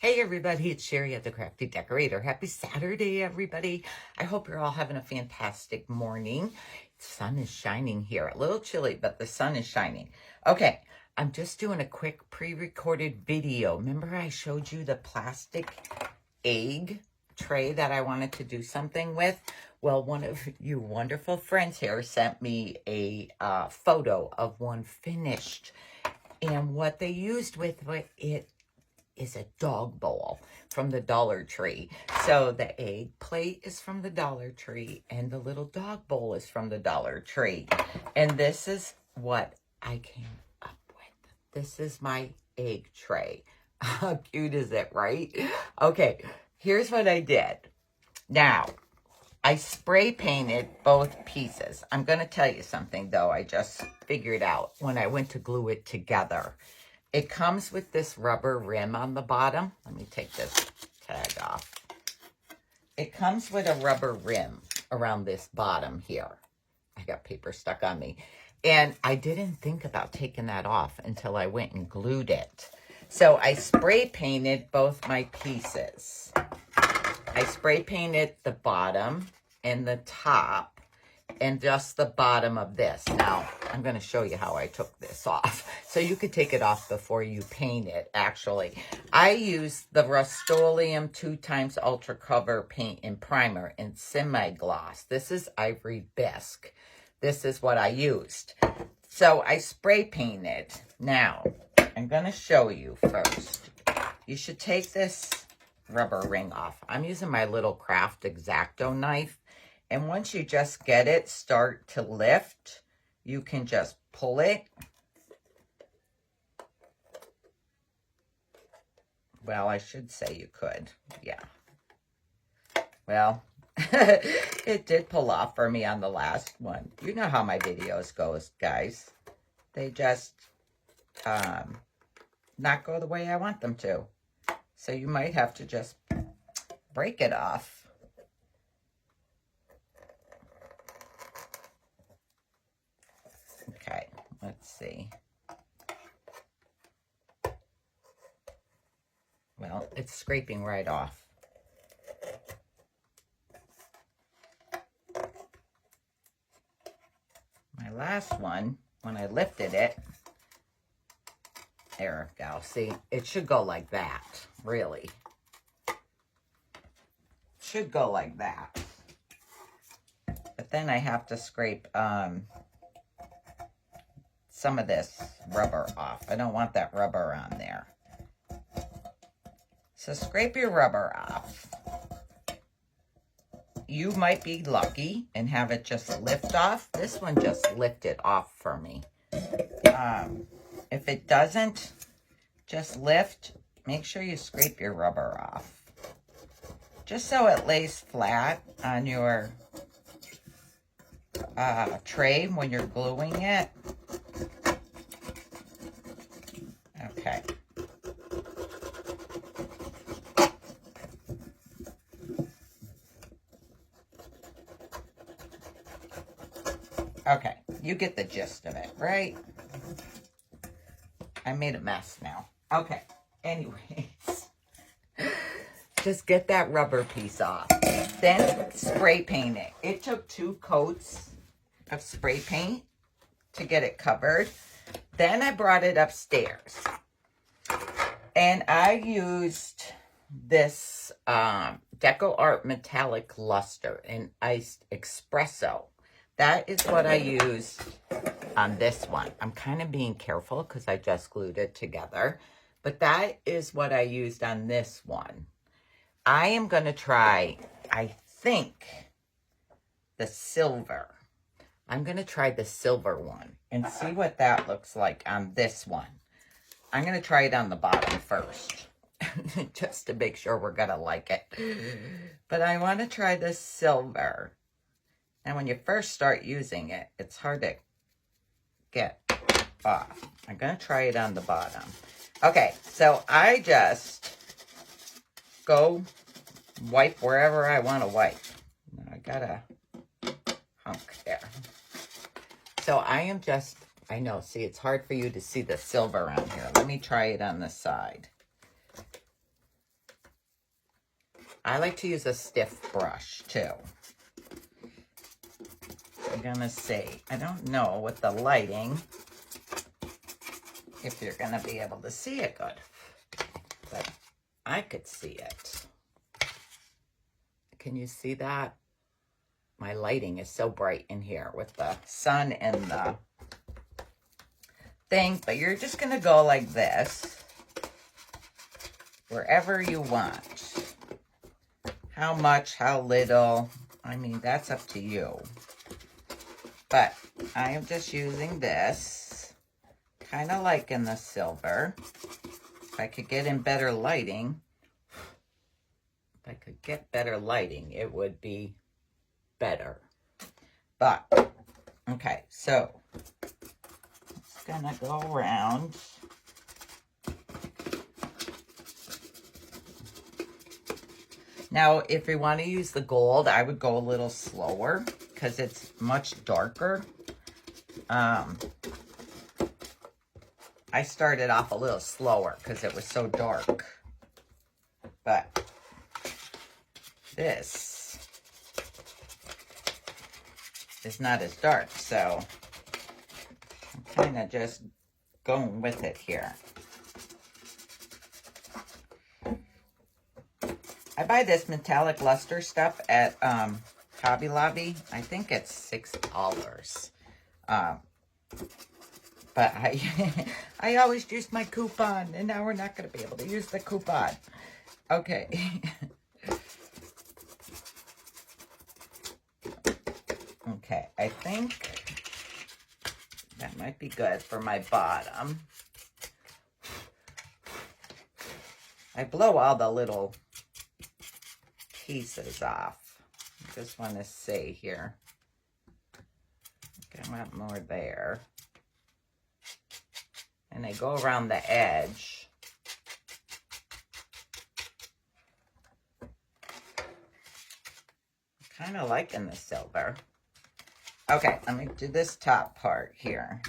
Hey everybody, it's Sherry at the Crafty Decorator. Happy Saturday, everybody. I hope you're all having a fantastic morning. The sun is shining here. A little chilly, but the sun is shining. Okay, I'm just doing a quick pre-recorded video. Remember I showed you the plastic egg tray that I wanted to do something with? Well, one of you wonderful friends here sent me a photo of one finished. And what they used with it is a dog bowl from the Dollar Tree. So the egg plate is from the Dollar Tree and the little dog bowl is from the Dollar Tree. And this is what I came up with. This is my egg tray. How cute is it, right? Okay, here's what I did. Now, I spray painted both pieces. I'm going to tell you something, though. I just figured out when I went to glue it together. It comes with this rubber rim on the bottom. Let me take this tag off. It comes with a rubber rim around this bottom here. I got paper stuck on me. And I didn't think about taking that off until I went and glued it. So I spray painted both my pieces. I spray painted the bottom and the top and just the bottom of this. Now, I'm going to show you how I took this off. So you could take it off before you paint it, actually. I use the Rust-Oleum 2x Ultra Cover Paint and Primer in semi-gloss. This is Ivory Bisque. This is what I used. So I spray painted. Now, I'm going to show you first. You should take this rubber ring off. I'm using my little craft X-Acto knife. And once you just get it start to lift, you can just pull it. Well, I should say you could. Yeah. Well, it did pull off for me on the last one. You know how my videos goes, guys. They just not go the way I want them to. So you might have to just break it off. Okay, let's see. Well, it's scraping right off. My last one, when I lifted it, there we go. See, it should go like that, really. Should go like that. But then I have to scrape some of this rubber off. I don't want that rubber on there. So scrape your rubber off. You might be lucky and have it just lift off. This one just lifted off for me. If it doesn't just lift, make sure you scrape your rubber off. Just so it lays flat on your tray when you're gluing it. Okay. Okay, you get the gist of it, right? I made a mess now. Okay, anyways. Just get that rubber piece off. Then spray paint it. It took 2 coats of spray paint to get it covered. Then I brought it upstairs. And I used this Deco Art Metallic Luster in Iced Espresso. That is what I used on this one. I'm kind of being careful because I just glued it together. But that is what I used on this one. I am going to try, I think, the silver. I'm going to try the silver one and see what that looks like on this one. I'm going to try it on the bottom first, just to make sure we're going to like it. But I want to try the silver. And when you first start using it, it's hard to get off. I'm going to try it on the bottom. Okay, so I just go wipe wherever I want to wipe. I got a hunk there. So I am just, I know, see, it's hard for you to see the silver on here. Let me try it on the side. I like to use a stiff brush too. I'm gonna see. I don't know with the lighting if you're gonna be able to see it good, but I could see it. Can you see that? My lighting is so bright in here with the sun and the thing, but you're just gonna go like this, wherever you want. How much, how little, I mean, that's up to you. But I am just using this, kind of like in the silver. If I could get in better lighting, it would be better. But, okay, so it's gonna go around. Now, if you want to use the gold, I would go a little slower because it's much darker. I started off a little slower because it was so dark. But this is not as dark, so I'm kind of just going with it here. I buy this metallic luster stuff at Hobby Lobby. I think it's $6. But I always use my coupon, and now we're not going to be able to use the coupon. Okay. Okay, I think that might be good for my bottom. I blow all the little pieces off. I just want to see here. Okay, I want more there. And I go around the edge. Kind of liking the silver. Okay, let me do this top part here.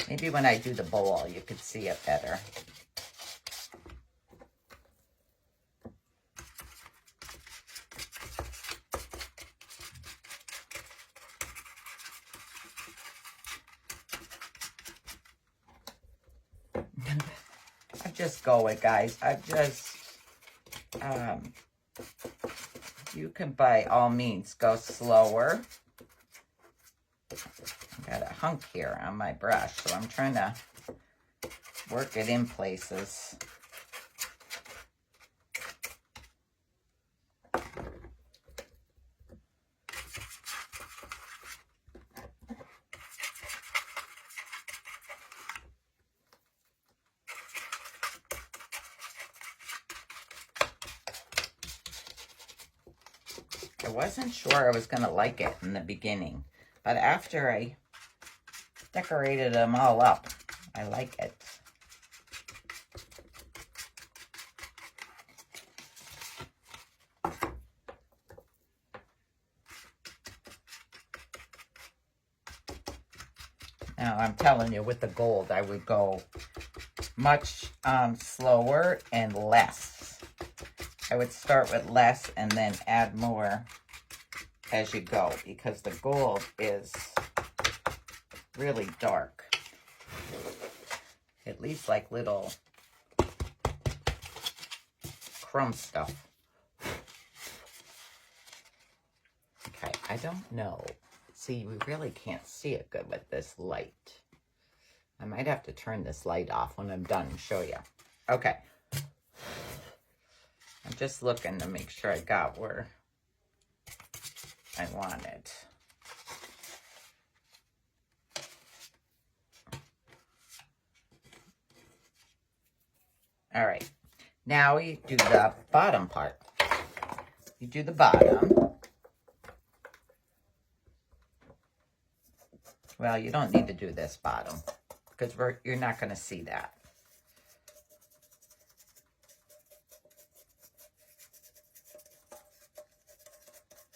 Maybe when I do the bowl, you could see it better. I just go it, guys. I just, you can by all means go slower. I got a hunk here on my brush, so I'm trying to work it in places. I wasn't sure I was going to like it in the beginning, but after I decorated them all up, I like it. Now, I'm telling you, with the gold, I would go much slower and less. I would start with less and then add more as you go, because the gold is really dark. It leaves like little crumb stuff. Okay, I don't know. See, we really can't see it good with this light. I might have to turn this light off when I'm done and show you. Okay. I'm just looking to make sure I got where I want it. All right. Now you do the bottom part. You do the bottom. Well, you don't need to do this bottom because you're not going to see that.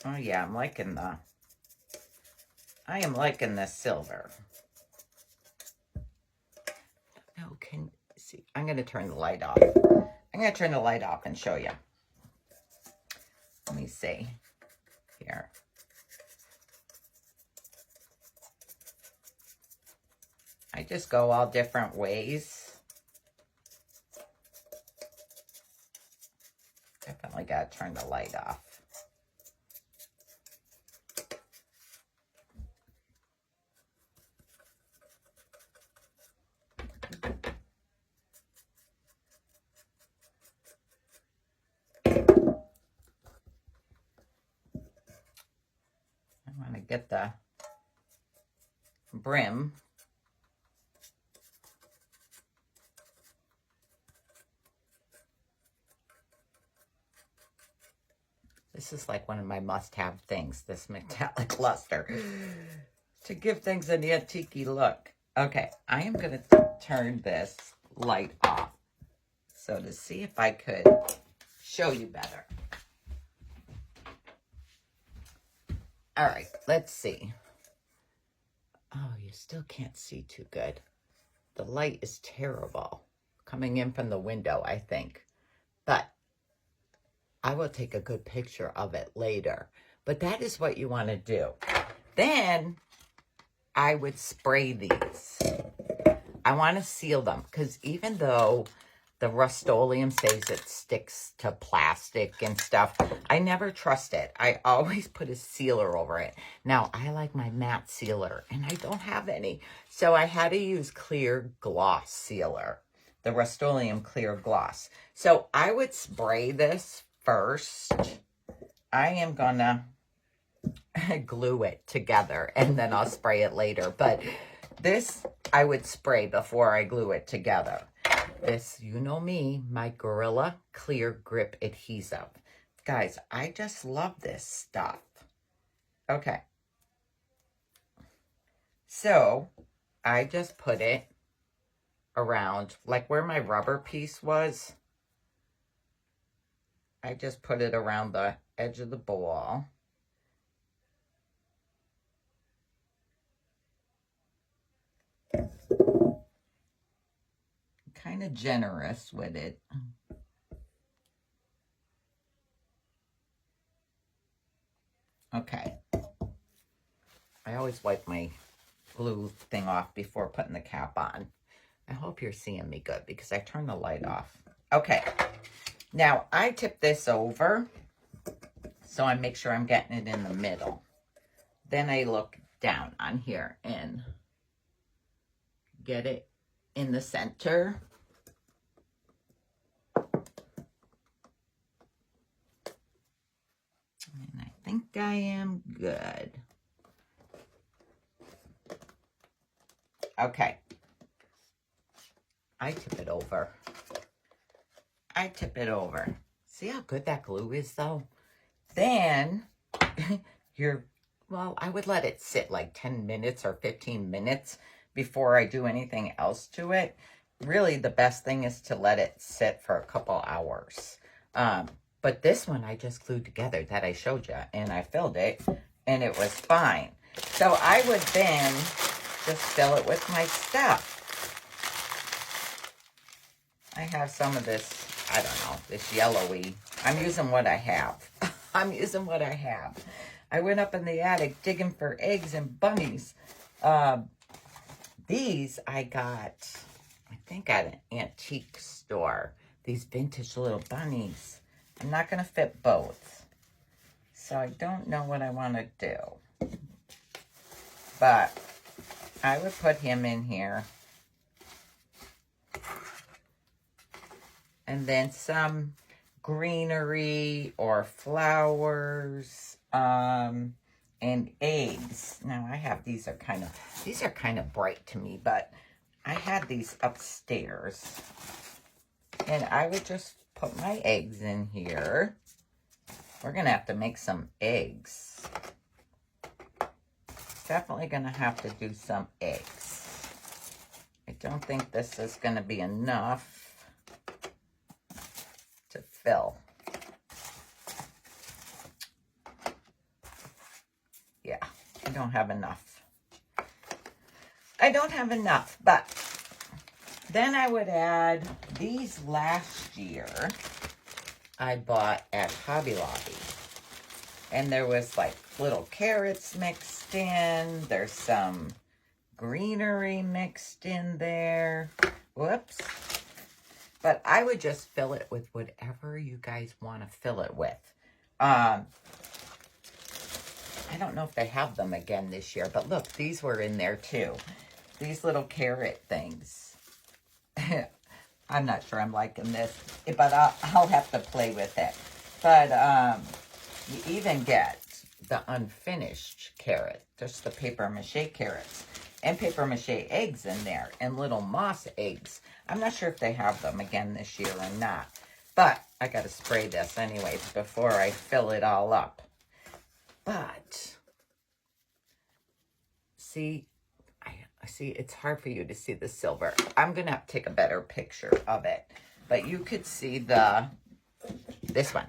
Oh yeah, I am liking the silver. No, see. I'm going to turn the light off. I'm going to turn the light off and show you. Let me see here. I just go all different ways. Definitely got to turn the light off. I want to get the brim. This is like one of my must-have things, this metallic luster, to give things an antique look. Okay, I am going to turn this light off, so to see if I could show you better. All right, let's see. Oh, you still can't see too good. The light is terrible coming in from the window, I think. But I will take a good picture of it later. But that is what you want to do. Then I would spray these. I want to seal them because even though the Rust-Oleum says it sticks to plastic and stuff, I never trust it. I always put a sealer over it. Now, I like my matte sealer, and I don't have any. So I had to use clear gloss sealer, the Rust-Oleum clear gloss. So I would spray this first. I am going to glue it together, and then I'll spray it later. But this, I would spray before I glue it together. This, you know me, my Gorilla Clear Grip Adhesive. Guys, I just love this stuff. Okay. So, I just put it around, like where my rubber piece was. I just put it around the edge of the ball. Kind of generous with it. Okay. I always wipe my glue thing off before putting the cap on. I hope you're seeing me good because I turned the light off. Okay. Now, I tip this over so I make sure I'm getting it in the middle. Then I look down on here and get it in the center. And I think I am good. Okay. I tip it over. I tip it over. See how good that glue is, though? Then, well, I would let it sit like 10 minutes or 15 minutes before I do anything else to it. Really, the best thing is to let it sit for a couple hours. But this one I just glued together that I showed you, and I filled it, and it was fine. So I would then just fill it with my stuff. I have some of this, I don't know, this yellowy. I'm using what I have. I'm using what I have. I went up in the attic digging for eggs and bunnies. These I got, I think at an antique store. These vintage little bunnies. I'm not going to fit both. So I don't know what I want to do. But I would put him in here. And then some greenery or flowers and eggs. Now I have these are kind of bright to me, but I had these upstairs. And I would just put my eggs in here. We're going to have to make some eggs. Definitely going to have to do some eggs. I don't think this is going to be enough to fill. Yeah, I don't have enough. I don't have enough, but Then I would add these last year I bought at Hobby Lobby. And there was like little carrots mixed in. There's some greenery mixed in there. Whoops. But I would just fill it with whatever you guys want to fill it with. I don't know if they have them again this year, but look, these were in there too. These little carrot things. I'm not sure I'm liking this, but I'll have to play with it. But you even get the unfinished carrot, just the paper mache carrots, and paper mache eggs in there, and little moss eggs. I'm not sure if they have them again this year or not, but I got to spray this anyways before I fill it all up. But see, I see it's hard for you to see the silver. I'm gonna have to take a better picture of it, but you could see this one.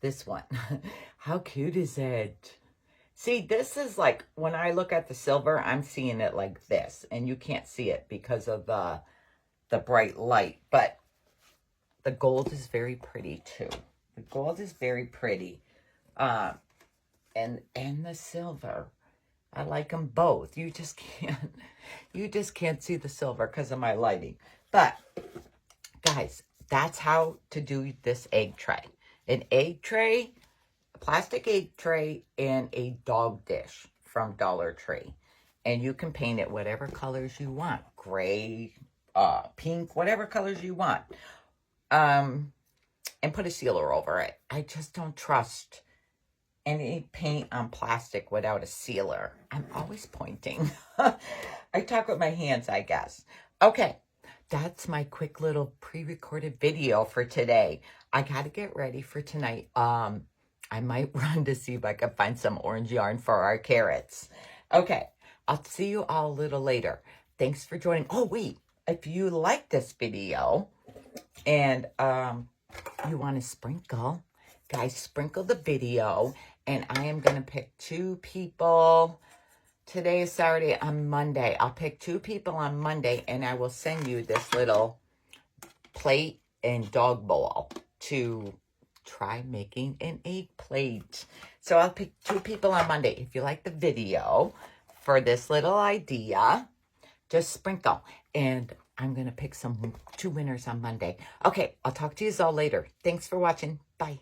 This one. How cute is it? See, this is like, when I look at the silver, I'm seeing it like this, and you can't see it because of the bright light, but the gold is very pretty too. The gold is very pretty. And the silver. I like them both. You just can't see the silver because of my lighting. But guys, that's how to do this egg tray. An egg tray, a plastic egg tray, and a dog dish from Dollar Tree. And you can paint it whatever colors you want. Gray, pink, whatever colors you want. And put a sealer over it. I just don't trust any paint on plastic without a sealer. I'm always pointing. I talk with my hands, I guess. Okay, that's my quick little pre-recorded video for today. I got to get ready for tonight. I might run to see if I can find some orange yarn for our carrots. Okay, I'll see you all a little later. Thanks for joining. Oh, wait. If you like this video and you want to sprinkle, guys, sprinkle the video. And I am going to pick 2 people. Today is Saturday. On Monday, I'll pick 2 people on Monday, and I will send you this little plate and dog bowl to try making an egg plate. So I'll pick 2 people on Monday. If you like the video for this little idea, just sprinkle. And I'm going to pick 2 winners on Monday. Okay, I'll talk to you all later. Thanks for watching. Bye.